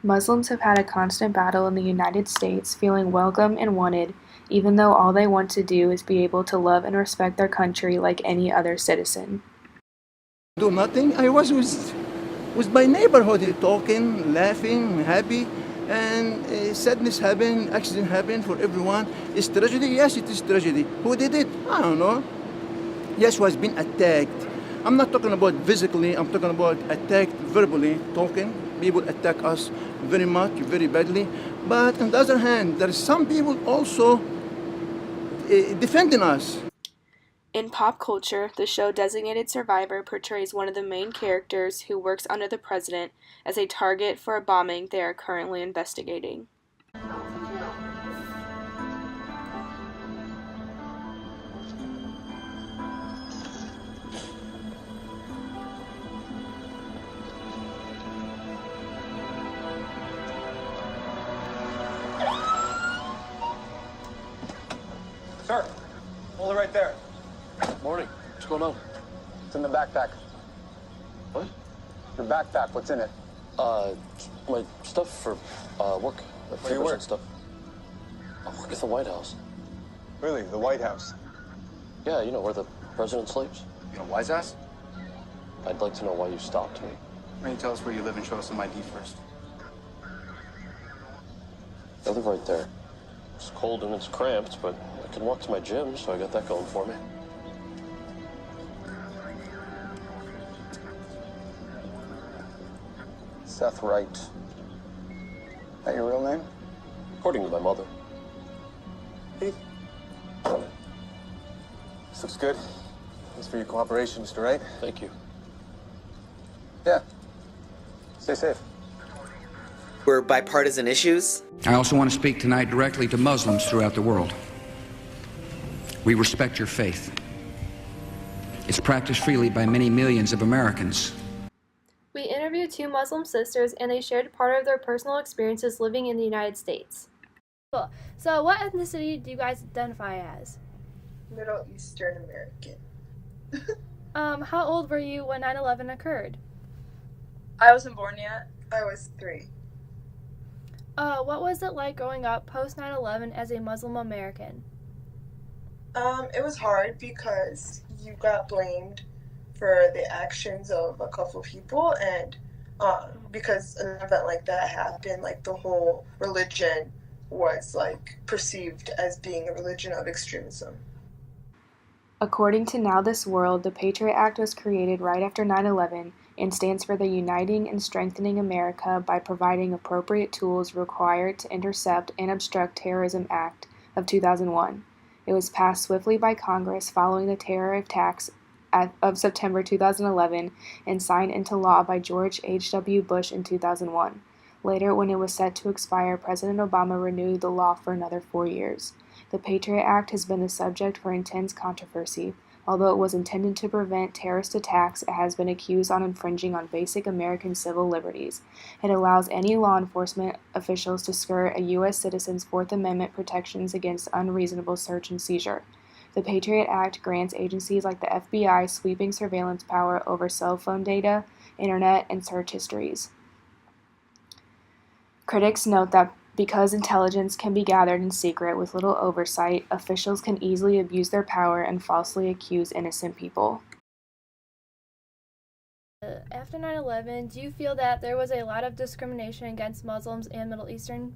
Muslims have had a constant battle in the United States, feeling welcome and wanted, even though all they want to do is be able to love and respect their country like any other citizen. Do nothing. I was with my neighborhood, talking, laughing, happy, and sadness happened, accident happened for everyone. It's tragedy. Yes, it is tragedy. Who did it? I don't know. Yes, was been attacked. I'm not talking about physically. I'm talking about attacked verbally, talking. People attack us very much, very badly. But on the other hand, there are some people also defending us. In pop culture, the show Designated Survivor portrays one of the main characters who works under the president as a target for a bombing they are currently investigating. Sir, hold it right there. Morning. What's going on? It's in the backpack. What? Your backpack, what's in it? My stuff for work. do you work? And stuff. I work at the White House. Really? The White House? Yeah, you know where the president sleeps. You know, wise ass? I'd like to know why you stopped me. Why don't you tell us where you live and show us some ID first? I live right there. It's cold and it's cramped, but I can walk to my gym, so I got that going for me. Seth Wright. That your real name? According to my mother. Heath. This looks good. Thanks for your cooperation, Mr. Wright. Thank you. Yeah. Stay safe. Were bipartisan issues. I also want to speak tonight directly to Muslims throughout the world. We respect your faith. It's practiced freely by many millions of Americans. We interviewed two Muslim sisters, and they shared part of their personal experiences living in the United States. Cool. So what ethnicity do you guys identify as? Middle Eastern American. How old were you when 9/11 occurred? I wasn't born yet. I was 3. What was it like growing up post 9/11 as a Muslim American? It was hard because you got blamed for the actions of a couple of people, and because an event like that happened, like the whole religion was like perceived as being a religion of extremism. According to Now This World, the Patriot Act was created right after 9/11 and stands for the Uniting and Strengthening America by providing appropriate tools required to intercept and obstruct terrorism act of 2001. It was passed swiftly by Congress following the terror attacks of September 2011 and signed into law by George H.W. Bush in 2001. Later, when it was set to expire, President Obama renewed the law for another 4 years. The Patriot Act has been the subject for intense controversy. Although it was intended to prevent terrorist attacks, it has been accused of infringing on basic American civil liberties. It allows any law enforcement officials to skirt a U.S. citizen's Fourth Amendment protections against unreasonable search and seizure. The Patriot Act grants agencies like the FBI sweeping surveillance power over cell phone data, internet, and search histories. Critics note that because intelligence can be gathered in secret with little oversight, officials can easily abuse their power and falsely accuse innocent people. After 9/11, do you feel that there was a lot of discrimination against Muslims and Middle Eastern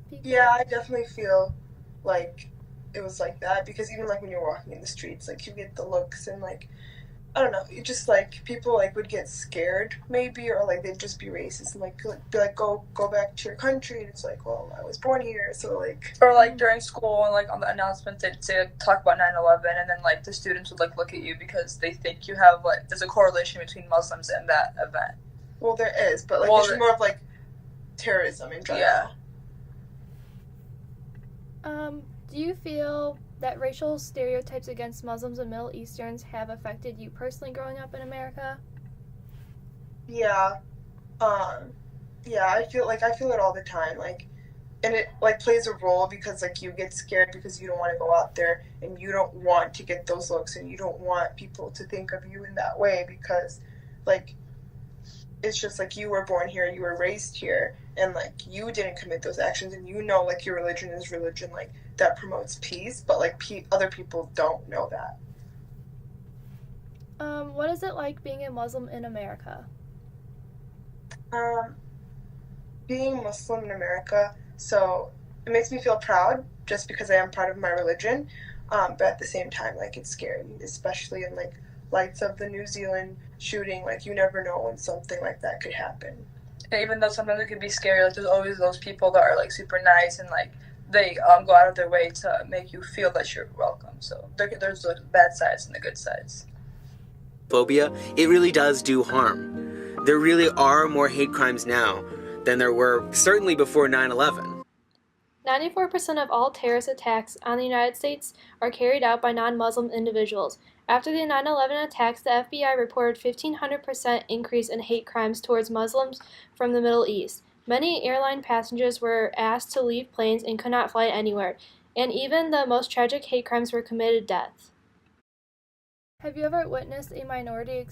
people? Yeah, I definitely feel like it was like that, because even like when you're walking in the streets, like you get the looks, and like I don't know, you just like people like would get scared maybe, or like they'd just be racist and like be like go back to your country, and it's like, well, I was born here, so like. Or like during school and like on the announcements they'd say like, talk about 9/11, and then like the students would like look at you because they think you have like there's a correlation between Muslims and that event. Well, there is, but like it's more of like terrorism in general. Yeah. Do you feel that racial stereotypes against Muslims and Middle Easterns have affected you personally growing up in America? Yeah. Yeah, I feel it all the time, like, and it like plays a role because like you get scared because you don't want to go out there and you don't want to get those looks and you don't want people to think of you in that way, because like it's just like you were born here, you were raised here, and like you didn't commit those actions, and you know like your religion is religion like that promotes peace, but like other people don't know that. What is it like being a Muslim in America? Being Muslim in America, so it makes me feel proud just because I am proud of my religion, but at the same time, like, it's scary, especially in like lights of the New Zealand shooting. Like, you never know when something like that could happen. And even though sometimes it could be scary, like there's always those people that are like super nice and like they go out of their way to make you feel that you're welcome. So there's the bad sides and the good sides. Phobia, it really does do harm. There really are more hate crimes now than there were certainly before 9/11. 94% of all terrorist attacks on the United States are carried out by non-Muslim individuals. After the 9/11 attacks, the FBI reported 1,500% increase in hate crimes towards Muslims from the Middle East. Many airline passengers were asked to leave planes and could not fly anywhere, and even the most tragic hate crimes were committed death. Have you ever witnessed a minority,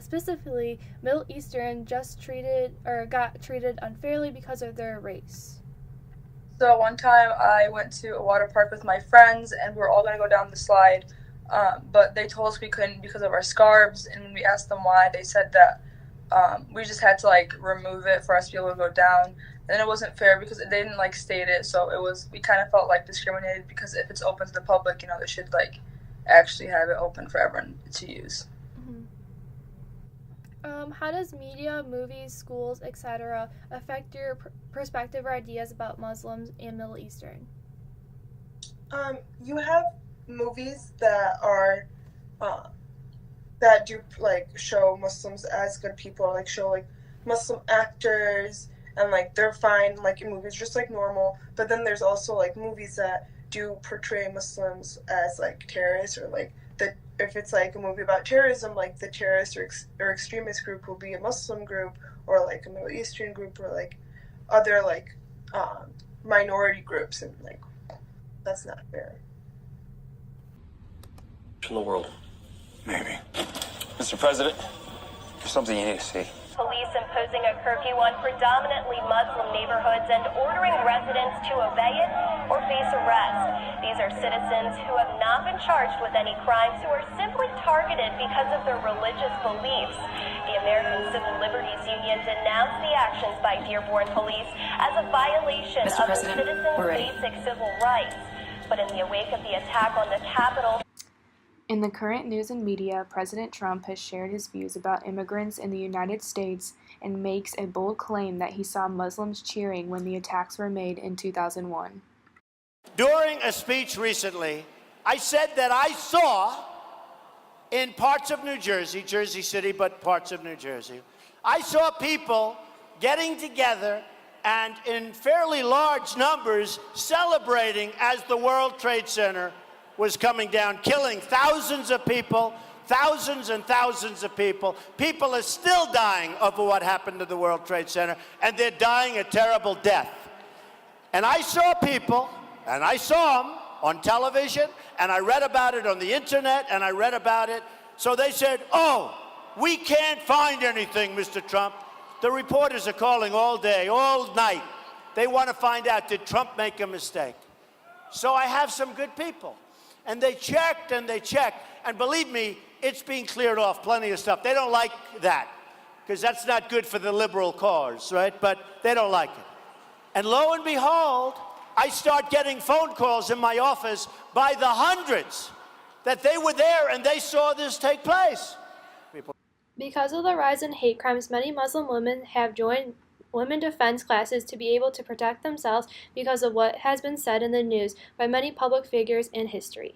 specifically Middle Eastern, got treated unfairly because of their race? So one time I went to a water park with my friends and we were all going to go down the slide, but they told us we couldn't because of our scarves, and when we asked them why, they said that we just had to like remove it for us to be able to go down, and it wasn't fair because they didn't like state it, so we kind of felt like discriminated because if it's open to the public, they should like actually have it open for everyone to use. How does media, movies, schools, etc. affect your perspective or ideas about Muslims and Middle Eastern? You have movies that are that do like show Muslims as good people, like show like Muslim actors, and like they're fine like in movies just like normal. But then there's also like movies that do portray Muslims as like terrorists, or like if it's like a movie about terrorism, like the terrorist or extremist group will be a Muslim group, or like a Middle Eastern group, or like other like minority groups, and like that's not fair. In the world. Maybe. Mr. President, there's something you need to see. Police imposing a curfew on predominantly Muslim neighborhoods and ordering residents to obey it or face arrest. These are citizens who have not been charged with any crimes, who are simply targeted because of their religious beliefs. The American Civil Liberties Union denounced the actions by Dearborn Police as a violation of the citizens' basic civil rights. But in the wake of the attack on the Capitol, in the current news and media, President Trump has shared his views about immigrants in the United States and makes a bold claim that he saw Muslims cheering when the attacks were made in 2001. During a speech recently, I said that I saw in parts of New Jersey, Jersey City, but parts of New Jersey, I saw people getting together and in fairly large numbers celebrating as the World Trade Center was coming down, killing thousands of people, thousands and thousands of people. People are still dying over what happened to the World Trade Center, and they're dying a terrible death. And I saw people, and I saw them on television, and I read about it on the internet, and I read about it. So they said, oh, we can't find anything, Mr. Trump. The reporters are calling all day, all night. They want to find out, did Trump make a mistake? So I have some good people. And they checked and they checked. And believe me, it's being cleared off, plenty of stuff. They don't like that, because that's not good for the liberal cause, right? But they don't like it. And lo and behold, I start getting phone calls in my office by the hundreds that they were there and they saw this take place. Because of the rise in hate crimes, many Muslim women have joined women defense classes to be able to protect themselves because of what has been said in the news by many public figures in history.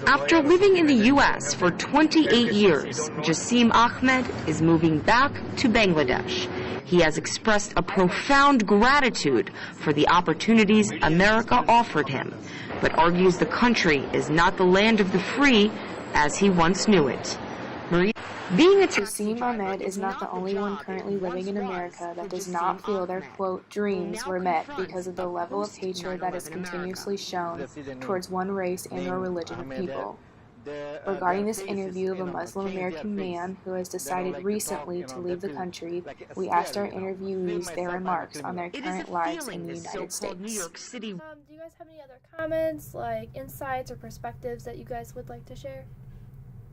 After living in the U.S. for 28 years, Jassim Ahmed is moving back to Bangladesh. He has expressed a profound gratitude for the opportunities America offered him, but argues the country is not the land of the free, as he once knew it. Being attacked. Wasim Ahmed is not the only one currently living in America that does not feel their, quote, dreams were met because of the level of hatred that is continuously shown towards one race and or religion of people. Regarding this interview of a Muslim American man who has decided recently to leave the country, we asked our interviewees their remarks on their current lives in the United States. Do you guys have any other comments, like insights or perspectives that you guys would like to share?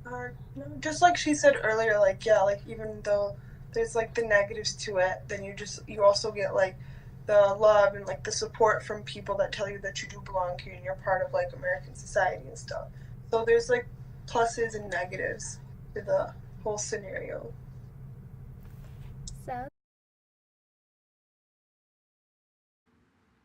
No, just like she said earlier, like, yeah, like, even though there's like the negatives to it, then you also get like the love and like the support from people that tell you that you do belong here and you're part of like American society and stuff. So there's like pluses and negatives to the whole scenario. So,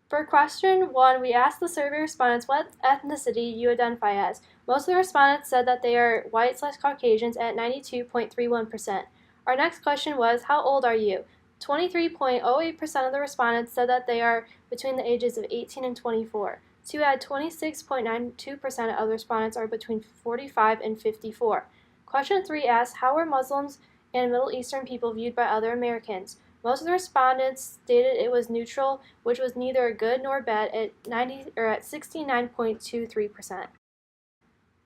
for question 1, we asked the survey respondents what ethnicity you identify as. Most of the respondents said that they are white/Caucasians at 92.31%. Our next question was, how old are you? 23.08% of the respondents said that they are between the ages of 18 and 24. To add, 26.92% of the respondents are between 45 and 54. Question 3 asked, how are Muslims and Middle Eastern people viewed by other Americans? Most of the respondents stated it was neutral, which was neither good nor bad at 69.23%.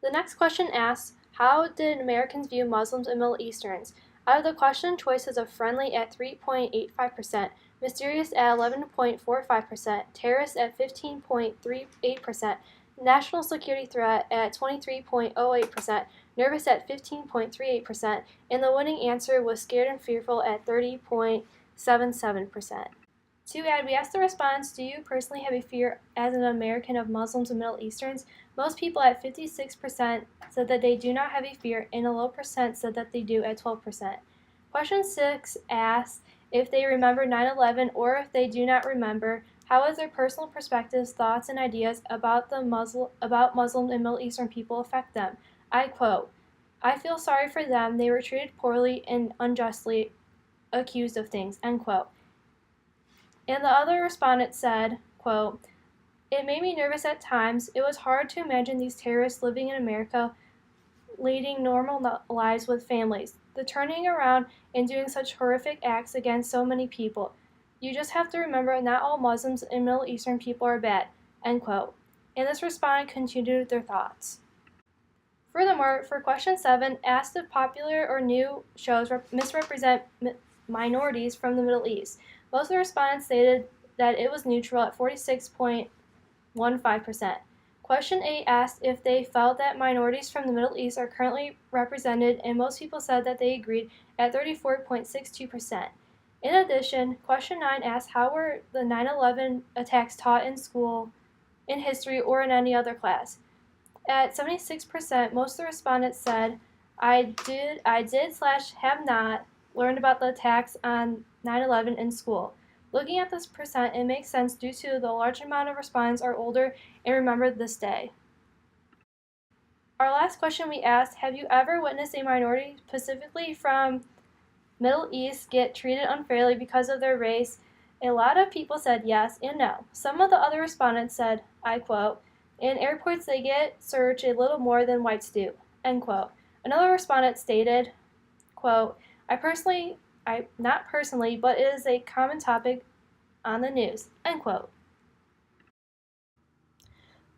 The next question asks, how did Americans view Muslims and Middle Easterns? Out of the question choices of friendly at 3.85%, mysterious at 11.45%, terrorist at 15.38%, national security threat at 23.08%, nervous at 15.38%, and the winning answer was scared and fearful at 30.77%. To add, we asked the respondents, do you personally have a fear as an American of Muslims and Middle Easterns? Most people at 56% said that they do not have a fear, and a low percent said that they do at 12%. Question 6 asks if they remember 9/11 or if they do not remember, how has their personal perspectives, thoughts, and ideas about Muslim and Middle Eastern people affect them? I quote, I feel sorry for them. They were treated poorly and unjustly accused of things, end quote. And the other respondent said, quote, it made me nervous at times. It was hard to imagine these terrorists living in America, leading normal lives with families. The turning around and doing such horrific acts against so many people. You just have to remember not all Muslims and Middle Eastern people are bad, end quote. And this respondent continued their thoughts. Furthermore, for question 7, asked if popular or new shows misrepresent minorities from the Middle East. Most of the respondents stated that it was neutral at 46.15%. Question 8 asked if they felt that minorities from the Middle East are currently represented, and most people said that they agreed at 34.62%. In addition, question 9 asked how were the 9/11 attacks taught in school, in history, or in any other class. At 76%, most of the respondents said, I did/have not learned about the attacks on 9/11 in school. Looking at this percent, it makes sense due to the large amount of respondents are older and remember this day. Our last question we asked, have you ever witnessed a minority, specifically from Middle East, get treated unfairly because of their race? A lot of people said yes and no. Some of the other respondents said, I quote, in airports they get searched a little more than whites do, end quote. Another respondent stated, quote, not personally, but it is a common topic on the news, end quote.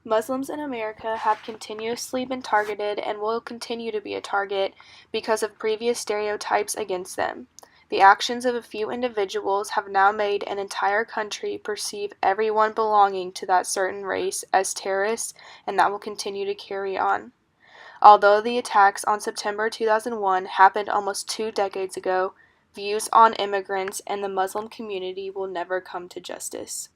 Muslims in America have continuously been targeted and will continue to be a target because of previous stereotypes against them. The actions of a few individuals have now made an entire country perceive everyone belonging to that certain race as terrorists, and that will continue to carry on. Although the attacks on September 2001 happened almost 2 decades ago, views on immigrants and the Muslim community will never come to justice.